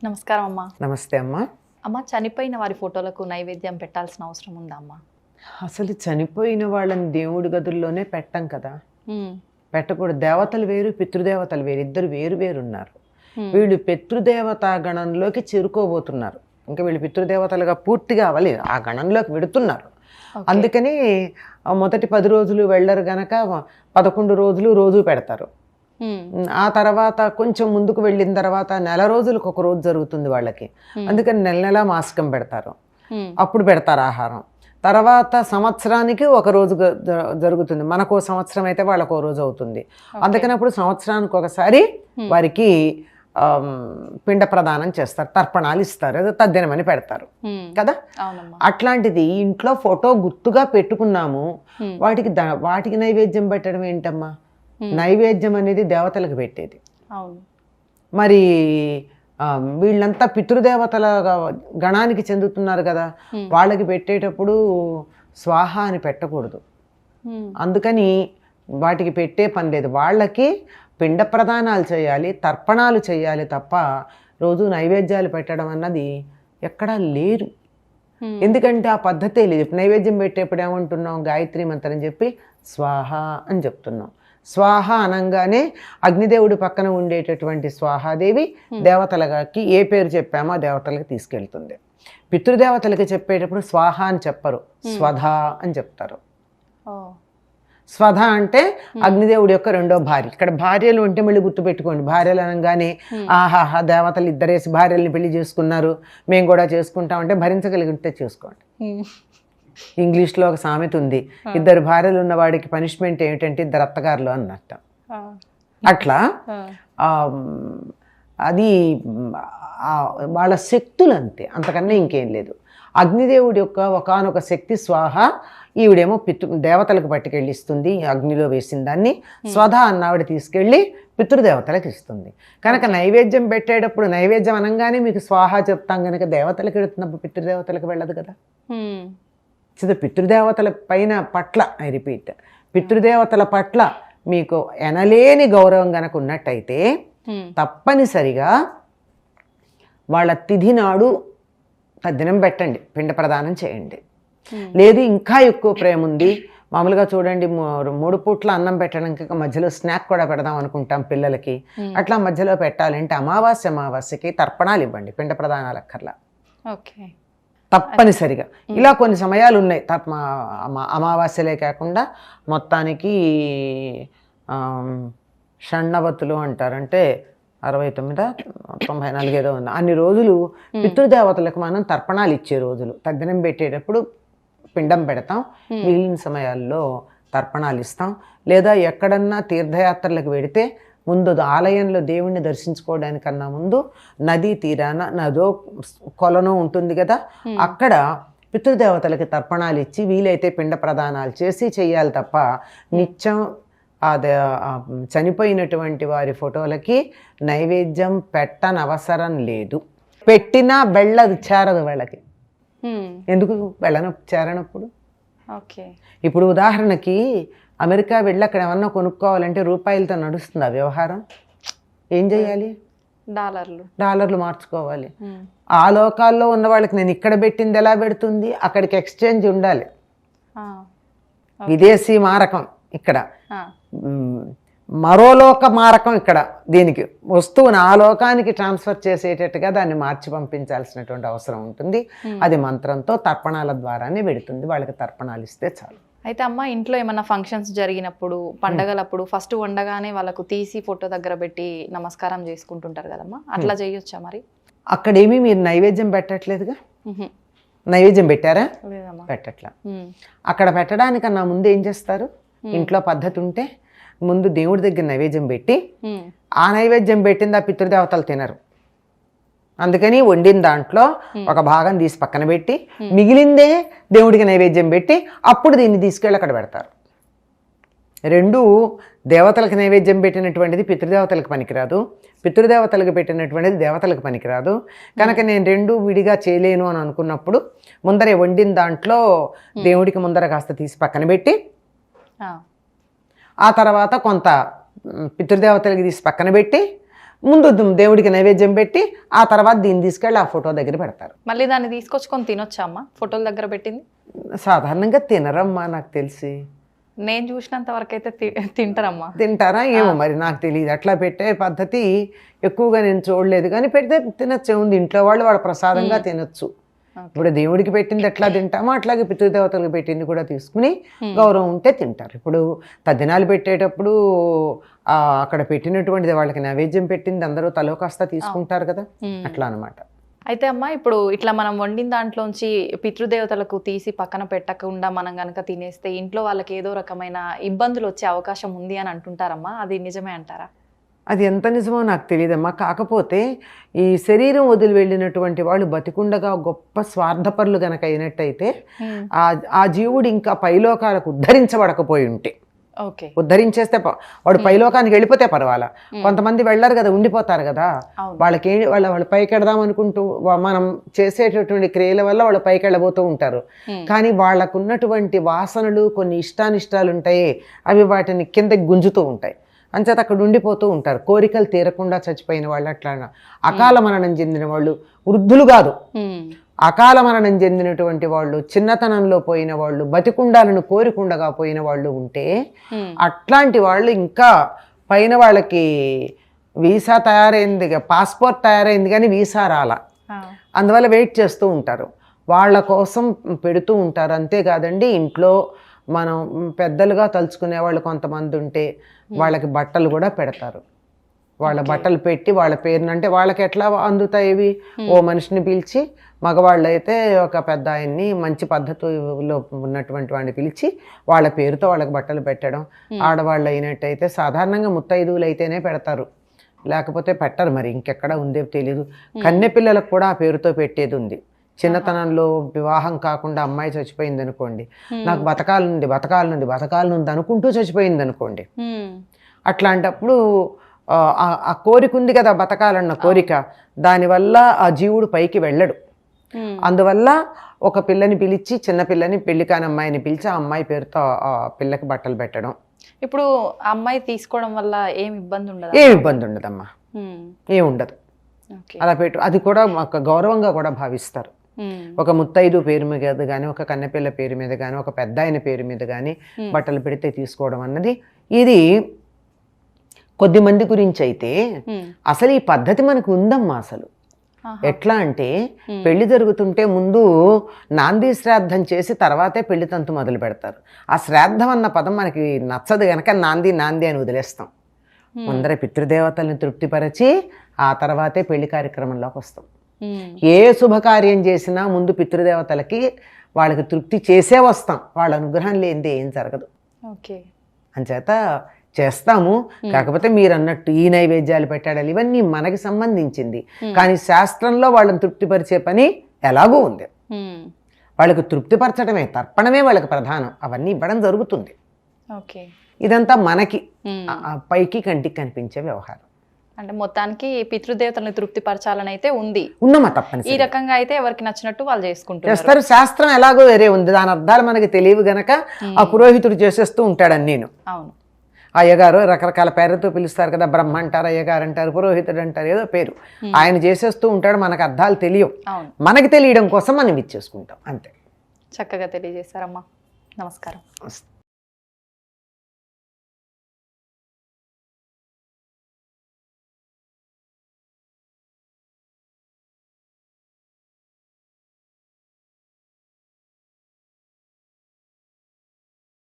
నమస్కారం అమ్మా. నమస్తే అమ్మా. అమ్మ, చనిపోయిన వారి ఫోటోలకు నైవేద్యం పెట్టాల్సిన అవసరం ఉందా అమ్మా? అసలు చనిపోయిన వాళ్ళని దేవుడి గదుల్లోనే పెట్టం కదా, ఉమ్, పెట్టకూడదు. దేవతలు వేరు, పితృదేవతలు వేరు, ఇద్దరు వేరు వేరు ఉన్నారు. ఉమ్, వీళ్ళు పితృదేవతా గణంలోకి చేరుకోబోతున్నారు. ఇంకా వీళ్ళు పితృదేవతలుగా పూర్తిగా అవ్వలేదు, ఆ గణంలోకి వెడుతున్నారు. ఓకే. అందుకని మొదటి 10 రోజులు వెళ్ళరు గనక 11 రోజులు రోజు పెడతారు. ఉమ్, ఆ తర్వాత కొంచెం ముందుకు వెళ్ళిన తర్వాత నెల రోజులకు ఒక రోజు జరుగుతుంది వాళ్ళకి. అందుకని నెల నెల మాసికం పెడతారు, ఉమ్, అప్పుడు పెడతారు ఆహారం. తర్వాత సంవత్సరానికి ఒక రోజు జరుగుతుంది. మనకు సంవత్సరం అయితే వాళ్ళకు ఓ రోజు అవుతుంది. అందుకని అప్పుడు సంవత్సరానికి ఒకసారి వారికి పిండ ప్రదానం చేస్తారు, తర్పణాలు ఇస్తారు, అది తద్దినమని పెడతారు ఉమ్, కదా. అవునమ్మా. అట్లాంటిది ఇంట్లో ఫోటో గుర్తుగా పెట్టుకున్నాము, ఉమ్, వాటికి నైవేద్యం పెట్టడం ఏంటమ్మా? నైవేద్యం అనేది దేవతలకు పెట్టేది. అవును. మరి వీళ్ళంతా పితృదేవతల గణానికి చెందుతున్నారు కదా, వాళ్ళకి పెట్టేటప్పుడు స్వాహ అని పెట్టకూడదు. ఉమ్, అందుకని వాటికి పెట్టే పని లేదు. వాళ్ళకి పిండ ప్రదానాలు చేయాలి, తర్పణాలు చేయాలి తప్ప రోజు నైవేద్యాలు పెట్టడం అన్నది ఎక్కడా లేదు. ఉమ్, ఎందుకంటే ఆ పద్ధతే లేదు. నైవేద్యం పెట్టేప్పుడు ఏమంటున్నాం? గాయత్రి మంత్రం చెప్పి స్వాహ అని చెప్తున్నాం. స్వాహ అనంగానే అగ్నిదేవుడి పక్కన ఉండేటటువంటి స్వాహాదేవి దేవతలకి ఏ పేరు చెప్పామో ఆ దేవతలకి తీసుకెళ్తుంది. పితృదేవతలకి చెప్పేటప్పుడు స్వాహ అని చెప్పరు, స్వధ అని చెప్తారు. ఓ, స్వధ అంటే అగ్నిదేవుడి యొక్క రెండో భార్య. ఇక్కడ భార్యలు ఉంటే మళ్ళీ గుర్తుపెట్టుకోండి. భార్యలు అనగానే ఆహాహా దేవతలు ఇద్దరేసి భార్యల్ని పెళ్లి చేసుకున్నారు, మేము కూడా చేసుకుంటామంటే భరించగలిగితే చేసుకోండి. ఉమ్, ఇంగ్లీష్లో ఒక సామెత ఉంది, ఇద్దరు భార్యలు ఉన్న వాడికి పనిష్మెంట్ ఏమిటంటే ఇద్దరు అత్తగారులు అన్నట్టు. ఆ, అట్లా ఆ, అది వాళ్ళ శక్తులు అంతే, అంతకన్నా ఇంకేం లేదు. అగ్నిదేవుడి యొక్క ఒకానొక శక్తి స్వాహ, ఈవిడేమో దేవతలకు పట్టుకెళ్ళి ఇస్తుంది, అగ్నిలో వేసిన దాన్ని. స్వధ అన్నావిడ తీసుకెళ్ళి పితృదేవతలకు ఇస్తుంది. కనుక నైవేద్యం పెట్టేటప్పుడు నైవేద్యం అనగానే మీకు స్వాహ చెప్తాం కనుక దేవతలకు వెళుతున్నప్పుడు పితృదేవతలకు వెళ్ళదు కదా. ఉమ్, పితృదేవతల పైన పట్ల, ఐ రిపీట్, పితృదేవతల పట్ల మీకు ఎనలేని గౌరవం కనుక ఉన్నట్టయితే తప్పనిసరిగా వాళ్ళ తిథి నాడు తద్దినం పెట్టండి, పిండ ప్రదానం చేయండి. లేదు ఇంకా ఎక్కువ ప్రేమ ఉంది, మామూలుగా చూడండి 3 పూట్ల అన్నం పెట్టడానికి మధ్యలో స్నాక్ కూడా పెడదాం అనుకుంటాం పిల్లలకి. అట్లా మధ్యలో పెట్టాలంటే అమావాస్యకి తర్పణాలు ఇవ్వండి, పిండ ప్రదానాలు అక్కర్లా. ఓకే. తప్పనిసరిగా ఇలా కొన్ని సమయాలు ఉన్నాయి. అమావాస్యలే కాకుండా మొత్తానికి షణ్ణవతులు అంటారంటే 69, 94 ఏదో ఉంది. అన్ని రోజులు పితృదేవతలకు మనం తర్పణాలు ఇచ్చే రోజులు. తద్దినం పెట్టేటప్పుడు పిండం పెడతాం, మిగిలిన సమయాల్లో తర్పణాలు ఇస్తాం. లేదా ఎక్కడన్నా తీర్థయాత్రలకు వెడితే ముందు ఆలయంలో దేవుణ్ణి దర్శించుకోవడానికన్నా ముందు నదీ తీరాన నదో కొలనో ఉంటుంది కదా, అక్కడ పితృదేవతలకి తర్పణాలు ఇచ్చి వీలైతే పిండ ప్రదానాలు చేసి చెయ్యాలి తప్ప నిత్యం అదే చనిపోయినటువంటి వారి ఫోటోలకి నైవేద్యం పెట్టనవసరం లేదు. పెట్టినా వెళ్ళదు, చేరదు వాళ్ళకి. ఎందుకు చేరనప్పుడు? ఓకే. ఇప్పుడు ఉదాహరణకి అమెరికా వెళ్ళి అక్కడ ఏమన్నా కొనుక్కోవాలంటే రూపాయలతో నడుస్తుంది ఆ వ్యవహారం. ఏం చేయాలి? డాలర్లు మార్చుకోవాలి. ఆ లోకాల్లో ఉన్న వాళ్ళకి నేను ఇక్కడ పెట్టింది ఎలా పెడుతుంది? అక్కడికి ఎక్స్చేంజ్ ఉండాలి, విదేశీ మారకం ఇక్కడ, మరోలోక మారకం ఇక్కడ. దీనికి వస్తువుని ఆ లోకానికి ట్రాన్స్ఫర్ చేసేటట్టుగా దాన్ని మార్చి పంపించాల్సినటువంటి అవసరం ఉంటుంది. అది మంత్రంతో తర్పణాల ద్వారానే పెడుతుంది. వాళ్ళకి తర్పణాలు ఇస్తే చాలు. అయితే అమ్మ, ఇంట్లో ఏమన్నా ఫంక్షన్స్ జరిగినప్పుడు, పండగలప్పుడు ఫస్ట్ వండగానే వాళ్ళకు తీసి ఫోటో దగ్గర పెట్టి నమస్కారం చేసుకుంటుంటారు కదమ్మా, అట్లా చేయొచ్చా మరి? అక్కడేమీ మీరు నైవేద్యం పెట్టట్లేదుగా. నైవేద్యం పెట్టారా? పెట్టట్లా. అక్కడ పెట్టడానికన్నా ముందు ఏం చేస్తారు? ఇంట్లో పద్ధతి ఉంటే ముందు దేవుడి దగ్గర నైవేద్యం పెట్టి, ఆ నైవేద్యం పెట్టింది ఆ పితృదేవతలు తినరు. అందుకని వండిన దాంట్లో ఒక భాగం తీసి పక్కన పెట్టి మిగిలిందే దేవుడికి నైవేద్యం పెట్టి అప్పుడు దీన్ని తీసుకెళ్ళి అక్కడ పెడతారు. రెండు దేవతలకు నైవేద్యం పెట్టినటువంటిది పితృదేవతలకు పనికిరాదు, పితృదేవతలకు పెట్టినటువంటిది దేవతలకు పనికిరాదు. కనుక నేను రెండు విడిగా చేయలేను అని అనుకున్నప్పుడు ముందరే వండిన దాంట్లో దేవుడికి ముందర కాస్త తీసి పక్కన పెట్టి ఆ తర్వాత కొంత పితృదేవతలకి తీసి పక్కన పెట్టి ముందు దేవుడికి నైవేద్యం పెట్టి ఆ తర్వాత దీన్ని తీసుకెళ్ళి ఆ ఫోటో దగ్గర పెడతారు. మళ్ళీ దాన్ని తీసుకొచ్చుకొని తినొచ్చా అమ్మ ఫోటోల దగ్గర పెట్టింది? సాధారణంగా తినరమ్మా నాకు తెలిసి. నేను చూసినంత వరకు అయితే తింటారమ్మా. తింటారా ఏమో మరి నాకు తెలియదు. అట్లా పెట్టే పద్ధతి ఎక్కువగా నేను చూడలేదు, కానీ పెడితే తినచ్చు ఉంది. ఇంట్లో వాళ్ళు వాళ్ళ ప్రసాదంగా తినొచ్చు. ఇప్పుడు దేవుడికి పెట్టింది ఎట్లా తింటామో అట్లాగే పితృదేవతలకు పెట్టింది కూడా తీసుకుని గౌరవం ఉంటే తింటారు. ఇప్పుడు తద్దినాలు పెట్టేటప్పుడు అక్కడ పెట్టినటువంటిది వాళ్ళకి నైవేద్యం పెట్టింది అందరూ తలో కాస్త తీసుకుంటారు కదా, అట్లా అనమాట. అయితే అమ్మ ఇప్పుడు ఇట్లా మనం వండిన దాంట్లోంచి పితృదేవతలకు తీసి పక్కన పెట్టకుండా మనం కనుక తినేస్తే ఇంట్లో వాళ్ళకి ఏదో రకమైన ఇబ్బందులు వచ్చే అవకాశం ఉంది అని అంటుంటారమ్మా, అది నిజమే అంటారా? అది ఎంత నిజమో నాకు తెలియదమ్మా. కాకపోతే ఈ శరీరం వదిలి వెళ్ళినటువంటి వాళ్ళు బతికుండగా గొప్ప స్వార్థపరులు గనక అయినట్టయితే ఆ జీవుడు ఇంకా పైలోకాలకు ఉద్ధరించబడకపోయి ఉంటే, ఉద్ధరించేస్తే వాడు పైలోకానికి వెళ్ళిపోతే పర్వాలా. కొంతమంది వెళ్ళరు కదా, ఉండిపోతారు కదా. వాళ్ళకి వాళ్ళు పైకి వెళదాం అనుకుంటూ మనం చేసేటటువంటి క్రియల వల్ల వాళ్ళు పైకి వెళ్ళబోతూ ఉంటారు. కానీ వాళ్ళకున్నటువంటి వాసనలు కొన్ని ఇష్టానిష్టాలు ఉంటాయి, అవి వాటిని కిందకి గుంజుతూ ఉంటాయి. అంచేత అక్కడ ఉండిపోతూ ఉంటారు. కోరికలు తీరకుండా చచ్చిపోయిన వాళ్ళు, అట్లా అకాల మరణం చెందిన వాళ్ళు, వృద్ధులు కాదు, అకాల మరణం చెందినటువంటి వాళ్ళు, చిన్నతనంలో పోయిన వాళ్ళు, బతికుండాలను కోరికుండగా పోయిన వాళ్ళు ఉంటే అట్లాంటి వాళ్ళు ఇంకా పైన వాళ్ళకి వీసా తయారైంది, పాస్పోర్ట్ తయారైంది కానీ వీసా రాలా, అందువల్ల వెయిట్ చేస్తూ ఉంటారు. వాళ్ళ కోసం పెడుతూ ఉంటారు. అంతేకాదండి, ఇంట్లో మనం పెద్దలుగా తలుచుకునే వాళ్ళు కొంతమంది ఉంటే వాళ్ళకి బట్టలు కూడా పెడతారు. వాళ్ళ బట్టలు పెట్టి వాళ్ళ పేరుని, అంటే వాళ్ళకి ఎట్లా అందుతాయి, ఓ మనిషిని పిలిచి, మగవాళ్ళు అయితే ఒక పెద్ద ఆయన్ని మంచి పద్ధతిలో ఉన్నటువంటి వాడిని పిలిచి వాళ్ళ పేరుతో వాళ్ళకి బట్టలు పెట్టడం. ఆడవాళ్ళు అయినట్టయితే సాధారణంగా ముత్తైదువులు అయితేనే పెడతారు, లేకపోతే పెట్టరు. మరి ఇంకెక్కడ ఉందో తెలియదు. కన్నె పిల్లలకు కూడా ఆ పేరుతో పెట్టేది ఉంది. చిన్నతనంలో వివాహం కాకుండా అమ్మాయి చచ్చిపోయింది అనుకోండి, నాకు బతకాలనుంది అనుకుంటూ చచ్చిపోయింది అనుకోండి, అట్లాంటప్పుడు ఆ కోరిక ఉంది కదా, బతకాలన్న కోరిక, దానివల్ల ఆ జీవుడు పైకి వెళ్ళడు. అందువల్ల ఒక పిల్లని పిలిచి, చిన్న పిల్లని, పెళ్లి కాని అమ్మాయిని పిలిచి ఆ అమ్మాయి పేరుతో ఆ పిల్లకి బట్టలు పెట్టడం. ఇప్పుడు అమ్మాయి తీసుకోవడం వల్ల ఏం ఇబ్బంది ఉండదు? ఏం ఇబ్బంది ఉండదమ్మా, ఏం ఉండదు. అలా పెట్టు, అది కూడా ఒక గౌరవంగా కూడా భావిస్తారు. ఒక ముత్తైదు పేరు మీద కానీ, ఒక కన్నెపిల్ల పేరు మీద కానీ, ఒక పెద్ద ఆయన పేరు మీద కానీ బట్టలు పెడితే తీసుకోవడం అన్నది, ఇది కొద్ది మంది గురించి అయితే అసలు ఈ పద్ధతి మనకు ఉందమ్మా. అసలు ఎట్లా అంటే, పెళ్లి జరుగుతుంటే ముందు నాంది శ్రాద్ధం చేసి తర్వాతే పెళ్లి తంతు మొదలు పెడతారు. ఆ శ్రాద్ధం అన్న పదం మనకి నచ్చదు గనక నాంది అని వదిలేస్తాం. ముందర పితృదేవతల్ని తృప్తిపరచి ఆ తర్వాతే పెళ్లి కార్యక్రమంలోకి వస్తాం. ఏ శుభకార్యం చేసినా ముందు పితృదేవతలకి వాళ్ళకి తృప్తి చేసే వస్తాం. వాళ్ళ అనుగ్రహం లేనిదే ఏం జరగదు. అంచేత చేస్తాము. కాకపోతే మీరు అన్నట్టు ఈ నైవేద్యాలు పెట్టాడాలి, ఇవన్నీ మనకి సంబంధించింది. కానీ శాస్త్రంలో వాళ్ళని తృప్తిపరిచే పని ఎలాగూ ఉంది. వాళ్ళకి తృప్తిపరచడమే, తర్పణమే వాళ్ళకి ప్రధానం. అవన్నీ ఇవ్వడం జరుగుతుంది. ఇదంతా మనకి పైకి కంటికి కనిపించే వ్యవహారం. అంటే మొత్తానికి పితృదేవతలను తృప్తిపరచాలని అయితే ఉంది, ఉన్నమా తప్పని. ఈ రకంగా అయితే ఎవరికి నచ్చినట్టు వాళ్ళు చేస్తారు. శాస్త్రం ఎలాగో వేరే ఉంది, దాని అర్థాలు మనకి తెలియవు గనక ఆ పురోహితుడు చేసేస్తూ ఉంటాడని. నేను అవును, అయ్యగారు రకరకాల పేరుతో పిలుస్తారు కదా, బ్రహ్మ అంటారు, అయ్యగారు అంటారు, పురోహితుడు అంటారు, ఏదో పేరు ఆయన చేసేస్తూ ఉంటాడు. మనకు అర్థాలు తెలియవు, మనకి తెలియడం కోసం మనం ఇచ్చేసుకుంటాం అంతే. చక్కగా తెలియజేశారమ్మా. నమస్కారం.